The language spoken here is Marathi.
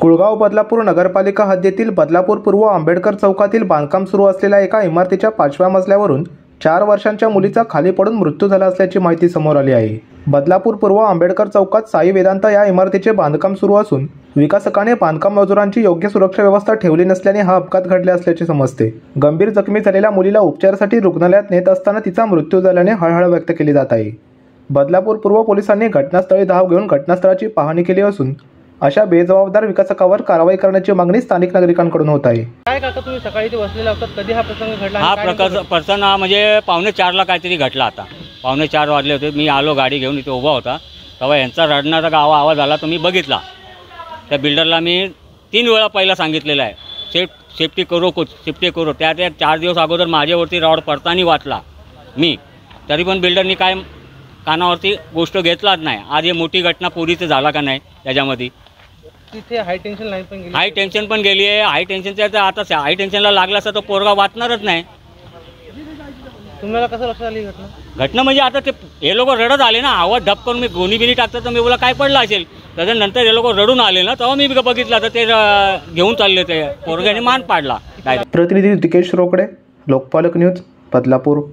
कुळगाव बदलापूर नगरपालिका हद्दीतील बदलापूर पूर्व आंबेडकर चौकातील बांधकाम सुरू असलेल्या एका इमारतीच्या 5व्या मजल्यावरून 4 वर्षांच्या मुलीचा खाली पडून मृत्यू झाला असल्याची माहिती समोर आली आहे। बदलापूर पूर्व आंबेडकर चौकात साई वेदांत या इमारतीचे बांधकाम सुरू असून विकासकाने बांधकाम मजुरांची योग्य सुरक्षा व्यवस्था ठेवली नसल्याने हा अपघात घडला असल्याचे समजते। गंभीर जखमी झालेल्या मुलीला उपचारासाठी रुग्णालयात नेत असताना तिचा मृत्यू झाल्याने हळहळ व्यक्त केली जात आहे। बदलापूर पूर्व पोलिसांनी घटनास्थळी धाव घेऊन घटनास्थळाची पाहणी केली असून अशा बेजबाबदार विकासकावर कारवाई करण्याची मागणी स्थानिक नागरिकांकडून होत आहे। काय काका तुम्ही सकाळी इथे बसलेला होता, कधी हा प्रसंग घडला? हा प्रसंग म्हणजे 3:45ला काहीतरी घडला। आता 3:45 वाजले होते, मी आलो गाडी घेऊन इथे उभा होता, तेव्हा यांचा रडण्याचा आवाज आला तो मी बघितला। त्या बिल्डरला मी 3 वेळा पहिला सांगितलेलं आहे सेफ्टी करो। त्या 4 दिवस अगोदर माझ्यावरती रॉड पडताना वाचला मी, तरी पण बिल्डरनी काय कानावरती गोष्ट घेतलाच नाही। आज ही मोठी घटना पोरीचं झाला का नाही त्याच्यामध्ये। तिथे हाय टेन्शन लाईन पण गेली, हाय टेन्शन पण गेली आहे। हाय टेन्शनचं आता हाय टेन्शनला लागला असता तो पोरगा वाचणारच नाही। तुम्हाला कसं लक्षात आली घटना म्हणजे आता ते हे लोक रडत आले ना, आवाज धप करून मी गोणी बिनी टाकतात तर मी बोला काय पडलं असेल, त्याच्यानंतर हे लोक रडून आले ना, तेव्हा मी बघितलं तर ते घेऊन चालले, ते पोरग्याने मान पाडला। प्रतिनिधी दिकेश रोकडे, लोकपालक न्यूज, बदलापूर।